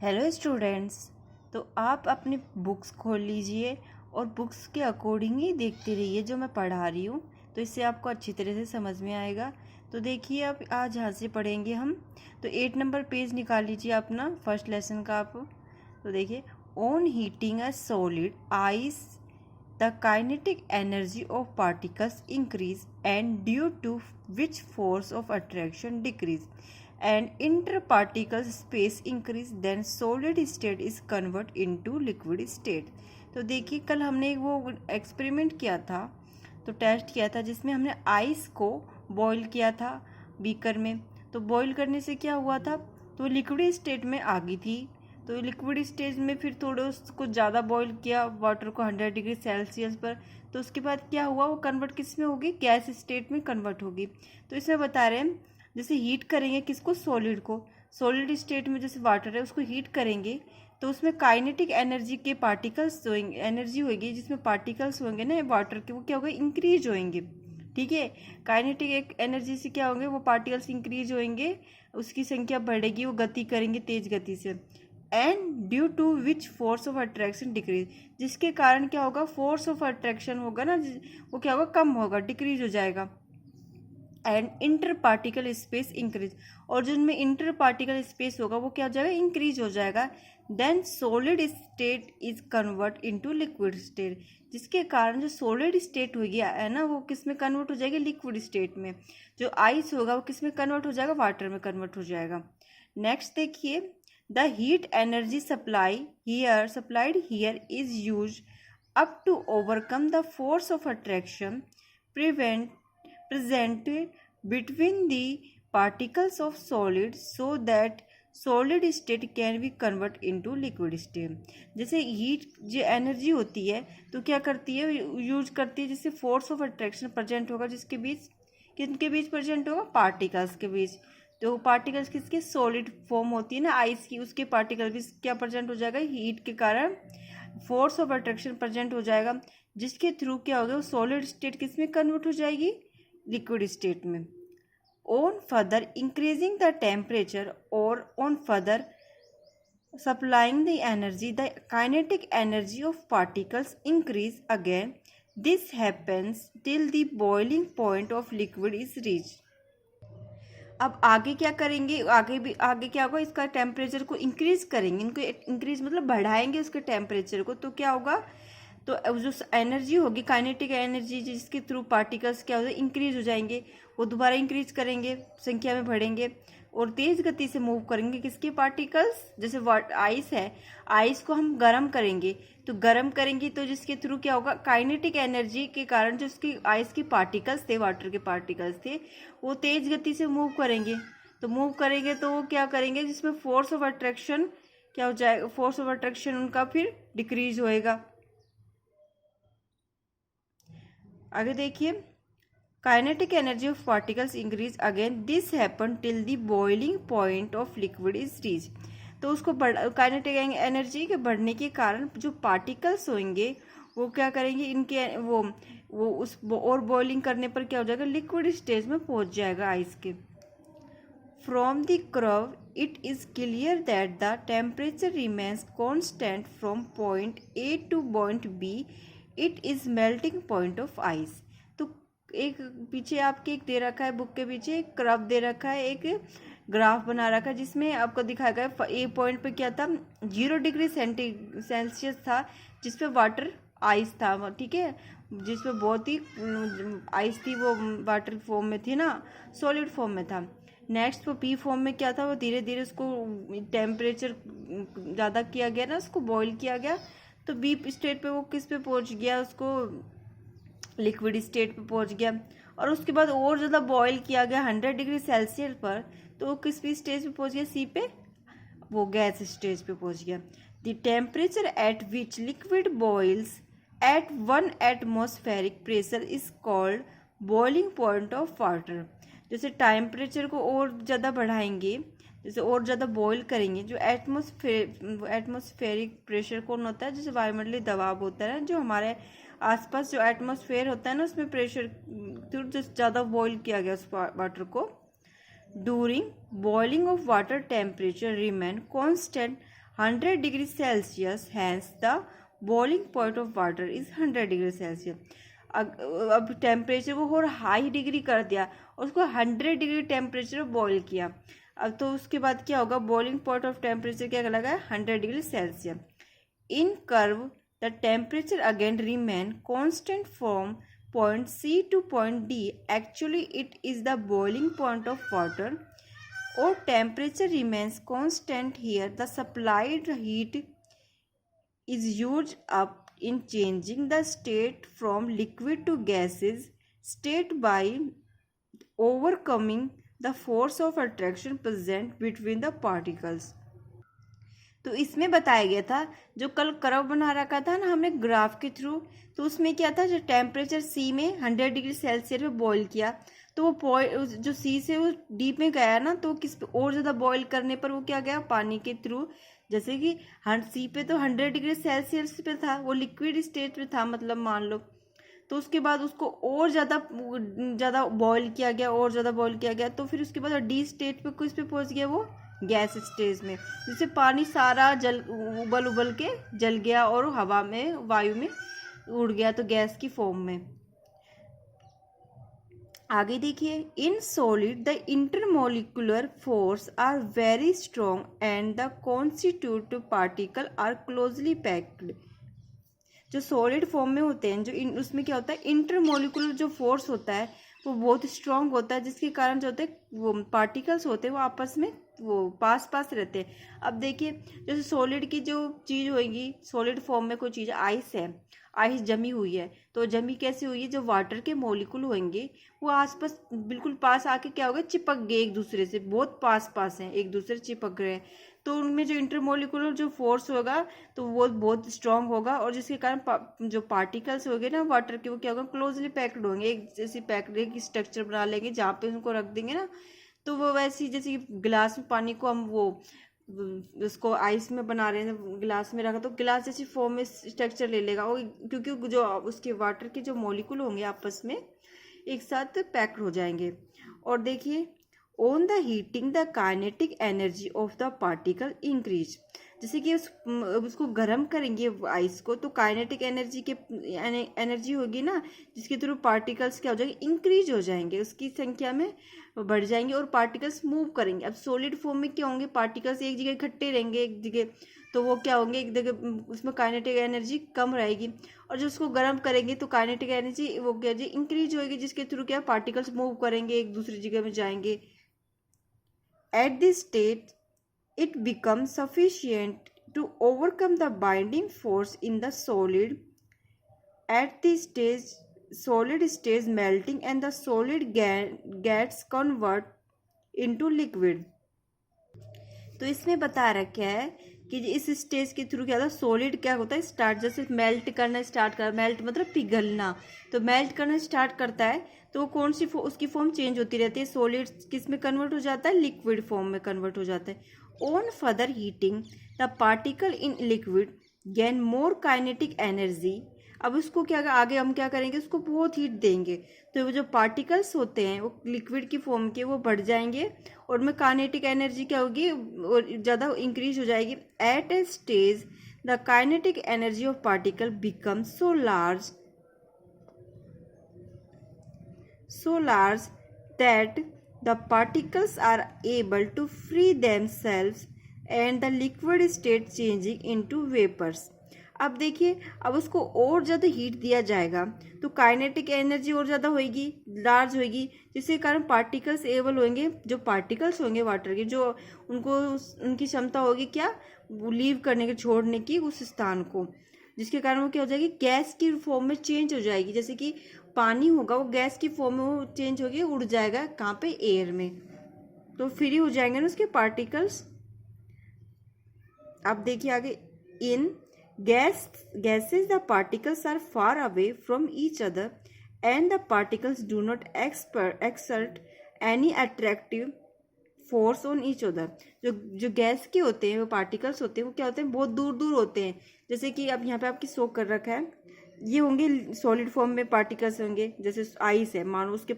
Hello students. तो आप अपनी बुक्स खोल लीजिए और बुक्स के अकॉर्डिंग ही देखते रहिए जो मैं पढ़ा रही हूँ, तो इससे आपको अच्छी तरह से समझ में आएगा। तो देखिए आप आज यहाँ से पढ़ेंगे हम। तो 8 नंबर पेज निकाल लीजिए अपना फर्स्ट लेसन का आप। तो देखिए, on heating a solid ice the kinetic energy of particles increase and due to which force of attraction decrease and interparticle space increase then solid state is convert into liquid state। तो देखिए कल हमने वो experiment किया था, तो test किया था जिसमें हमने आइस को बॉईल किया था बीकर में। तो बॉईल करने से क्या हुआ था, तो लिक्विड स्टेट में आ गई थी। तो लिक्विड स्टेज में फिर थोड़ा उसको ज़्यादा बॉईल किया वाटर को 100 डिग्री सेल्सियस पर। तो उसके बाद क्या हुआ, वो कन्वर्ट किस में होगी, गैस स्टेट में कन्वर्ट होगी। तो इसमें बता रहे हैं जैसे हीट करेंगे किसको, सॉलिड को। सॉलिड स्टेट में जैसे वाटर है उसको हीट करेंगे तो उसमें काइनेटिक एनर्जी के पार्टिकल्स होंगे, एनर्जी होगी जिसमें पार्टिकल्स होंगे ना वाटर के, वो क्या होगा, इंक्रीज होंगे। ठीक है, काइनेटिक एक एनर्जी से क्या होंगे, वो पार्टिकल्स इंक्रीज होंगे, उसकी संख्या बढ़ेगी, वो गति करेंगे तेज गति से। And due to which force of attraction decrease, जिसके कारण क्या होगा, फोर्स ऑफ अट्रैक्शन होगा ना, वो क्या होगा, कम होगा, डिक्रीज हो जाएगा। And inter particle space increase, और जो इनमें इंटर पार्टिकल स्पेस होगा वो क्या हो जाएगा, इंक्रीज हो जाएगा। Then solid state is convert into liquid state, जिसके कारण जो सॉलिड स्टेट हो गया है ना, वो किस में कन्वर्ट हो जाएगी, लिक्विड स्टेट में। जो आइस होगा वो किस में कन्वर्ट हो जाएगा, वाटर में कन्वर्ट हो जाएगा। नेक्स्ट देखिए, the heat energy supplied here is use up to overcome the force of attraction presented between the particles of solid so that solid state can be converted into liquid state। जैसे heat जो energy होती है तो क्या करती है, use करती है, जिससे फोर्स ऑफ अट्रैक्शन प्रेजेंट होगा, जिसके बीच, किनके बीच प्रेजेंट होगा, पार्टिकल्स के बीच। तो पार्टिकल्स किसके, सॉलिड फॉर्म होती है ना आइस की, उसके पार्टिकल भी क्या प्रेजेंट हो जाएगा, हीट के कारण फोर्स ऑफ अट्रैक्शन प्रेजेंट हो जाएगा, जिसके थ्रू क्या होगा, वो सॉलिड स्टेट किस में कन्वर्ट हो जाएगी, लिक्विड स्टेट में। On further increasing the temperature और on further supplying the energy the kinetic energy of particles increase again. This happens till the boiling point of liquid is reach. अब आगे क्या करेंगे, आगे क्या होगा, इसका टेम्परेचर को इंक्रीज करेंगे, इनको इंक्रीज मतलब बढ़ाएंगे उसके टेम्परेचर को। तो क्या होगा, तो जो एनर्जी होगी, काइनेटिक एनर्जी, जिसके थ्रू पार्टिकल्स क्या हो जाए, इंक्रीज हो जाएंगे, वो दोबारा इंक्रीज करेंगे, संख्या में बढ़ेंगे और तेज गति से मूव करेंगे किसके, पार्टिकल्स। जैसे आइस है, आइस को हम गर्म करेंगे, तो गर्म करेंगे तो जिसके थ्रू क्या होगा, काइनेटिक एनर्जी के कारण जो उसकी आइस के पार्टिकल्स थे, वाटर के पार्टिकल्स थे, वो तेज गति से मूव करेंगे। तो मूव करेंगे तो वो क्या करेंगे, जिसमें फोर्स ऑफ अट्रैक्शन क्या हो जाएगा, फोर्स ऑफ अट्रैक्शन उनका फिर डिक्रीज होएगा। आगे देखिए, kinetic energy of particles increase again, this happen till the boiling point of liquid is reach. तो उसको काइनेटिक एनर्जी के बढ़ने के कारण जो पार्टिकल्स होंगे वो क्या करेंगे, इनके वो उस और बॉइलिंग करने पर क्या हो जाएगा, लिक्विड स्टेज में पहुंच जाएगा आइस के। From the curve it is clear that the temperature remains constant from point A to point B, it is melting point of ice. तो एक पीछे आपके एक दे रखा है, बुक के पीछे एक कर्व दे रखा है, एक ग्राफ बना रखा है, जिसमें आपको दिखाया गया ए पॉइंट पे क्या था, 0 डिग्री सेल्सियस था, जिसपे वाटर आइस था। ठीक है, जिसपे बहुत ही आइस थी, वो वाटर फॉर्म में थी ना, सॉलिड फॉर्म में था। नेक्स्ट वो पी फॉर्म में क्या था, वो धीरे धीरे उसको टेम्परेचर ज़्यादा किया गया ना, उसको बॉईल किया गया, तो बी स्टेट पे वो किस पे पहुंच गया, उसको लिक्विड स्टेट पे पहुंच गया। और उसके बाद और ज़्यादा बॉईल किया गया 100 डिग्री सेल्सियस पर, तो वो किस भी स्टेज पे पहुंच गया, सी पे, वो गैस स्टेज पे पहुंच गया। The temperature at which liquid boils at 1 atmospheric pressure is called boiling point of water. जैसे टेम्परेचर को और ज़्यादा बढ़ाएंगे, जैसे और ज़्यादा बॉईल करेंगे, जो एटमॉस्फेरिक प्रेशर कौन होता है, जैसे वायुमंडलीय दबाव होता है जो हमारे आसपास जो एटमॉस्फेयर होता है ना, उसमें प्रेशर जो ज़्यादा बॉईल किया गया उस वाटर को, during boiling of water temperature remain constant 100 degree Celsius, hence the boiling point of water is 100 degree Celsius. अब टेम्परेचर को और हाई डिग्री कर दिया और उसको 100 डिग्री टेम्परेचर बॉईल किया। अब तो उसके बाद क्या होगा, बॉइलिंग पॉइंट ऑफ टेम्परेचर क्या लगा है, 100 degree Celsius. In curve the temperature again remain constant from point C to point D. Actually it is the boiling point of water, or temperature remains constant here. The supplied heat is used up in changing the state from liquid to gaseous state by overcoming the force of attraction present between the particles. तो इसमें बताया गया था, जो कल curve बना रखा था ना हमने ग्राफ के थ्रू, तो उसमें क्या था, जो टेम्परेचर सी में 100 डिग्री सेल्सियस पे बॉईल किया, तो वो जो सी से वो डी में गया ना, तो किस पे और ज़्यादा बॉईल करने पर वो क्या गया, पानी के थ्रू। जैसे कि सी पे तो 100 डिग्री सेल्सियस पे था, वो लिक्विड स्टेट पे था मतलब मान लो, तो उसके बाद उसको और ज़्यादा बॉईल किया गया, और ज़्यादा बॉईल किया गया, तो फिर उसके बाद डी स्टेट पे किस पे पहुँच गया, वो गैस स्टेज में, जिससे पानी सारा उबल के जल गया और हवा में, वायु में उड़ गया, तो गैस की फॉर्म में। आगे देखिए, in solid the intermolecular force are very strong and the constitutive particle are closely packed. जो सॉलिड फॉर्म में होते हैं, जो उसमें क्या होता है, इंटरमोलिकुलर जो फोर्स होता है वो बहुत स्ट्रांग होता है, जिसके कारण जो होते हैं वो पार्टिकल्स होते हैं वो आपस में वो पास रहते हैं। अब देखिए, जैसे सॉलिड की जो चीज़ होगी, सॉलिड फॉर्म में कोई चीज़, आइस है, आइस जमी हुई है, तो जमी कैसे हुई है, जो वाटर के मॉलिक्यूल होंगे वो आसपास बिल्कुल पास आके क्या होगा, चिपक गए एक दूसरे से, बहुत पास हैं, एक दूसरे से चिपक रहे हैं, तो उनमें जो इंटरमोलिकुलर जो फोर्स होगा तो वो बहुत स्ट्रांग होगा, और जिसके कारण जो पार्टिकल्स होंगे ना वाटर के, वो क्या होगा, क्लोजली पैक्ड होंगे, एक जैसे पैक्ड एक स्ट्रक्चर बना लेंगे, जहाँ पे उनको रख देंगे ना, तो वो वैसे जैसे गिलास में पानी को हम वो उसको आइस में बना रहे हैं, गिलास में रखा तो गिलास जैसी फॉर्म में स्ट्रक्चर ले लेगा वो, क्योंकि जो उसके वाटर के जो मॉलिक्यूल होंगे आपस में एक साथ पैक्ड हो जाएंगे। और देखिए, on the heating the kinetic energy of the particle increase. जैसे कि उसको गर्म करेंगे आइस को, तो काइनेटिक एनर्जी के एनर्जी होगी ना, जिसके थ्रू पार्टिकल्स क्या हो जाएंगे, इंक्रीज हो जाएंगे, उसकी संख्या में बढ़ जाएंगे और पार्टिकल्स मूव करेंगे। अब सॉलिड फॉर्म में क्या होंगे, पार्टिकल्स एक जगह इकट्ठे रहेंगे एक जगह, तो वो क्या होंगे, एक जगह, उसमें काइनेटिक एनर्जी कम रहेगी, और जो उसको गर्म करेंगे तो काइनेटिक एनर्जी वो क्या इंक्रीज होगी, जिसके थ्रू क्या पार्टिकल्स मूव करेंगे, एक दूसरी जगह में जाएंगे। At this state, it becomes sufficient to overcome the binding force in the solid. At this stage, solid stays melting and the solid gets convert into liquid. तो इसमें बता रखा है कि इस स्टेज के थ्रू क्या होता है, सॉलिड क्या होता है, स्टार्ट जैसे मेल्ट करना स्टार्ट कर, मेल्ट मतलब पिघलना, तो मेल्ट करना स्टार्ट करता है, तो वो कौन सी उसकी फॉर्म चेंज होती रहती है, सॉलिड किस में कन्वर्ट हो जाता है, लिक्विड फॉर्म में कन्वर्ट हो जाता है। On further heating the particle in liquid gain more kinetic energy. अब उसको क्या आगे हम क्या करेंगे, उसको बहुत हीट देंगे, तो वो जो पार्टिकल्स होते हैं वो लिक्विड की फॉर्म के वो बढ़ जाएंगे, और उनमें काइनेटिक एनर्जी क्या होगी, और ज़्यादा इंक्रीज हो जाएगी। At a stage the kinetic energy of particle become so large that the particles are able to free themselves and the liquid state changing into vapors. अब देखिए, अब उसको और ज़्यादा हीट दिया जाएगा तो काइनेटिक एनर्जी और ज़्यादा होगी, लार्ज होगी, जिसके कारण पार्टिकल्स एबल होंगे, जो पार्टिकल्स होंगे वाटर के, जो उनकी क्षमता होगी क्या, लीव करने के, छोड़ने की उस स्थान को, जिसके कारण वो क्या हो जाएगी, गैस की फॉर्म में चेंज हो जाएगी। जैसे कि पानी होगा वो गैस की फॉर्म में वो चेंज होगी, उड़ जाएगा कहाँ पे, एयर में, तो फ्री हो जाएंगे ना उसके पार्टिकल्स। अब देखिए आगे, इन gases the particles are far away from each other and the particles do not exert any attractive force on each other. जो गैस के होते हैं, वो पार्टिकल्स होते हैं, वो क्या होते हैं, बहुत दूर दूर होते हैं। जैसे कि अब यहाँ पे आपकी शो कर रखा है, ये होंगे सॉलिड फॉर्म में पार्टिकल्स होंगे, जैसे आइस है, मानो उसके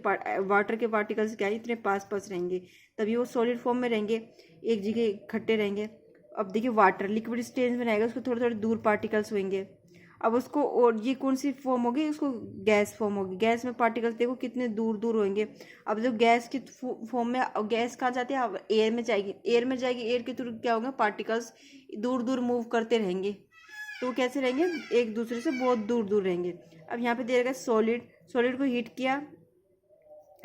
वाटर के पार्टिकल्स क्या है, इतने पास रहेंगे, तभी वो सॉलिड फॉर्म में रहेंगे, एक जगह इकट्ठे रहेंगे। अब देखिए वाटर लिक्विड स्टेज में रहेगा, उसको थोड़े थोड़े दूर पार्टिकल्स होंगे। अब उसको, और ये कौन सी फॉर्म होगी, उसको गैस फॉर्म होगी। गैस में पार्टिकल्स देखो कितने दूर दूर होंगे। अब जो गैस की फॉर्म में, गैस कहाँ जाती है, अब एयर में जाएगी, एयर में जाएगी, एयर के थ्रू क्या होगा, पार्टिकल्स दूर दूर मूव करते रहेंगे। तो कैसे रहेंगे, एक दूसरे से बहुत दूर दूर रहेंगे। अब यहाँ पे दे रखा है सॉलिड, सॉलिड को हीट किया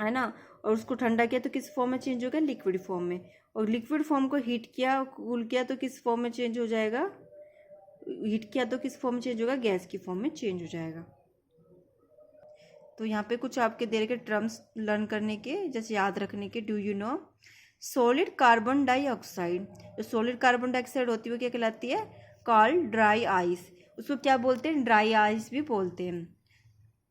है ना, और उसको ठंडा किया तो किस फॉर्म में चेंज होगा, लिक्विड फॉर्म में। और लिक्विड फॉर्म को हीट किया, कूल किया तो किस फॉर्म में चेंज हो जाएगा, हीट किया तो किस फॉर्म में चेंज होगा, गैस की फॉर्म में चेंज हो जाएगा। तो यहाँ पे कुछ आपके दे रखे टर्म्स लर्न करने के, जैसे याद रखने के। Do you know solid carbon dioxide, जो सॉलिड कार्बन डाइऑक्साइड होती है वो क्या कहलाती है, कॉल्ड ड्राई आइस। उसको क्या बोलते हैं, ड्राई आइस भी बोलते हैं।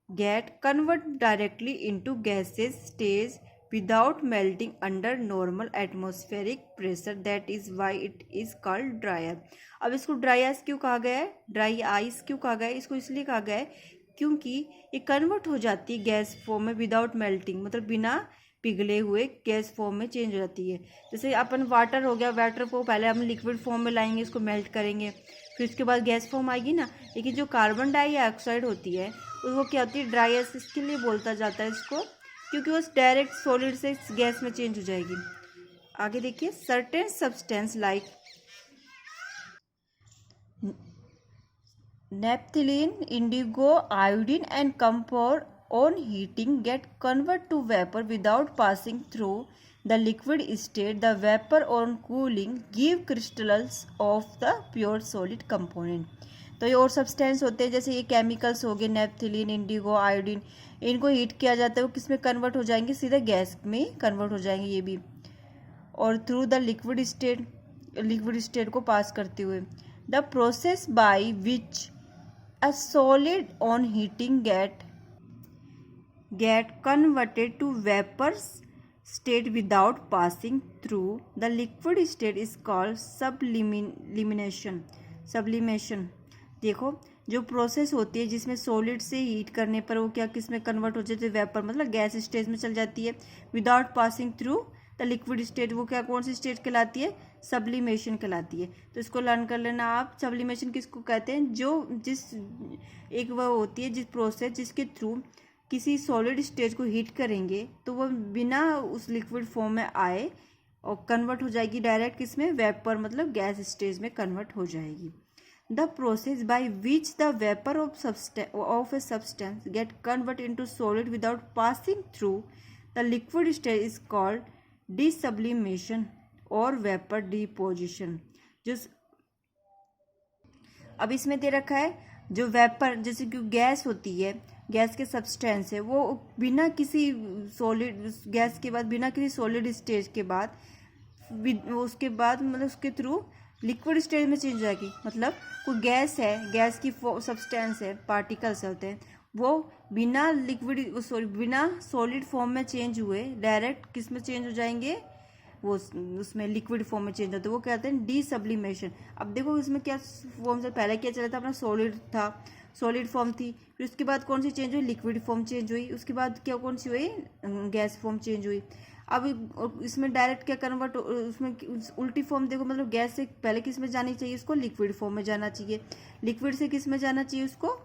Gate convert directly into gases stage without melting under normal atmospheric pressure, that is why it is called dry ice। अब इसको ड्राई आइस क्यों कहा गया है, ड्राई आइस क्यों कहा गया है, इसको इसलिए कहा गया है क्योंकि ये कन्वर्ट हो जाती है गैस फॉर्म में विदाउट मेल्टिंग, मतलब बिना पिघले हुए गैस फॉर्म में चेंज हो जाती है। जैसे अपन वाटर हो गया, वाटर को पहले हम लिक्विड फॉर्म में लाएंगे, इसको मेल्ट करेंगे, फिर उसके बाद गैस फॉर्म आएगी ना। लेकिन जो कार्बन डाइऑक्साइड होती है वो क्या होती है, ड्राई आइस इसके लिए बोलता जाता है इसको, क्योंकि वो डायरेक्ट सॉलिड से गैस में चेंज हो जाएगी। आगे देखिए, certain substance like naphthalene, indigo, iodine and camphor on heating get convert to vapour without passing through the liquid state. The vapour on cooling give crystals of the pure solid component. तो ये और substance होते हैं, जैसे ये chemicals हो गए, naphthalene, indigo, iodine, इनको हीट किया जाता है, वो किस में कन्वर्ट हो जाएंगे, सीधे गैस में कन्वर्ट हो जाएंगे ये भी, और थ्रू द लिक्विड स्टेट को पास करते हुए। The process by which a solid on heating get converted to vapours state without passing through the liquid state is called sublimation. देखो, जो प्रोसेस होती है जिसमें सॉलिड से हीट करने पर वो क्या किस में कन्वर्ट हो जाती है, वेपर, मतलब गैस स्टेज में चल जाती है without passing through the liquid state. वो क्या, कौन सी स्टेट कहलाती है, सब्लिमेशन कहलाती है। तो इसको लर्न कर लेना आप। सब्लिमेशन किसको कहते हैं, जो एक वह होती है जिस प्रोसेस जिसके थ्रू किसी सॉलिड स्टेज को हीट करेंगे तो वह बिना उस लिक्विड फॉर्म में आए और कन्वर्ट हो जाएगी डायरेक्ट किसमें, वेपर, मतलब गैस स्टेज में कन्वर्ट हो जाएगी। The process by which the vapor of a substance get converted into solid without passing through the liquid state is called desublimation or vapor deposition। जो अब इसमें दे रखा है, जो वेपर, जैसे कि गैस होती है, गैस के सब्सटेंस है, वो बिना किसी सॉलिड, गैस के बाद बिना किसी सॉलिड स्टेज के बाद, उसके बाद मतलब उसके थ्रू लिक्विड स्टेज में चेंज हो जाएगी। मतलब कोई गैस है, गैस की सब्सटेंस है, पार्टिकल्स होते हैं, वो बिना बिना सॉलिड फॉर्म में चेंज हुए डायरेक्ट किस में चेंज हो जाएंगे, वो उसमें लिक्विड फॉर्म में चेंज होते हैं, वो कहते हैं डीसब्लिमेशन। अब देखो इसमें क्या फॉर्म से पहले क्या चला था, अपना सॉलिड था, सॉलिड फॉर्म थी, फिर उसके बाद कौन सी चेंज हुई, लिक्विड फॉर्म चेंज हुई, उसके बाद क्या कौन सी हुई, गैस फॉर्म चेंज हुई। अब इसमें डायरेक्ट क्या कन्वर्ट, उसमें उल्टी फॉर्म देखो, मतलब गैस से पहले किस में जानी चाहिए, उसको लिक्विड फॉर्म में जाना चाहिए, लिक्विड से किस में जाना चाहिए, उसको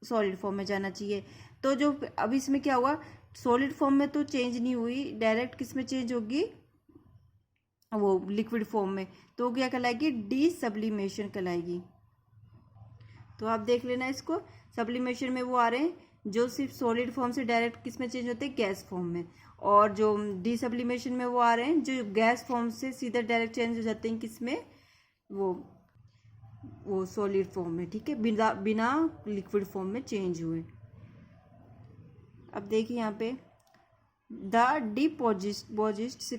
सॉलिड फॉर्म में जाना चाहिए। तो जो अब इसमें क्या हुआ, सॉलिड फॉर्म में तो चेंज नहीं हुई, डायरेक्ट किस में चेंज होगी, वो लिक्विड फॉर्म में, तो क्या कहलाएगी, डीसब्लिमेशन कहलाएगी। तो आप देख लेना इसको, सब्लिमेशन में वो आ रहे हैं जो सिर्फ सॉलिड फॉर्म से डायरेक्ट किस में चेंज होते हैं, गैस फॉर्म में, और जो डीसब्लिमेशन में वो आ रहे हैं जो गैस फॉर्म से सीधा डायरेक्ट चेंज हो जाते हैं किसमें, वो सॉलिड फॉर्म में, ठीक है, बिना लिक्विड फॉर्म में चेंज हुए। अब देखिए यहाँ पे, the deposed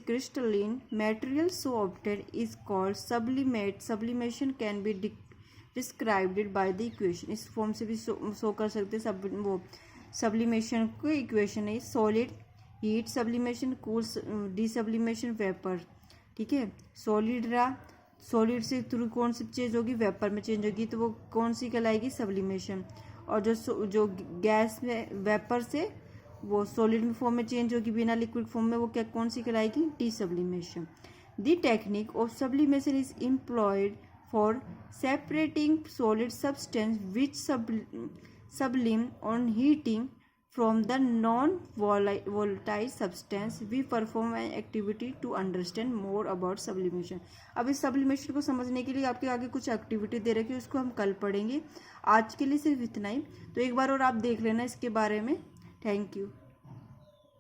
crystalline material so obtained is called sublimate। sublimation can be described by the equation. इस फॉर्म से भी शो कर सकते हैं, वो सब्लिमेशन को इक्वेशन है, solid heat sublimation, cool desublimation, vapour, ठीक है। सॉलिड रहा, सॉलिड से थ्रू कौन सी चेंज होगी, वेपर में चेंज होगी, तो वो कौन सी कहलाएगी, सब्लिमेशन। और जो गैस में वेपर से वो सॉलिड फॉर्म में चेंज होगी बिना लिक्विड फॉर्म में, वो क्या कौन सी कहलाएगी, डीसब्लिमेशन। The technique of sublimation is employed for separating solid substance which sublime on heating from the non-volatile substance. We perform an activity to understand more about sublimation. अब इस sublimation को समझने के लिए आपके आगे कुछ एक्टिविटी दे रखी है, उसको हम कल पढ़ेंगे. आज के लिए सिर्फ इतना ही. तो एक बार और आप देख लेना इसके बारे में. Thank you.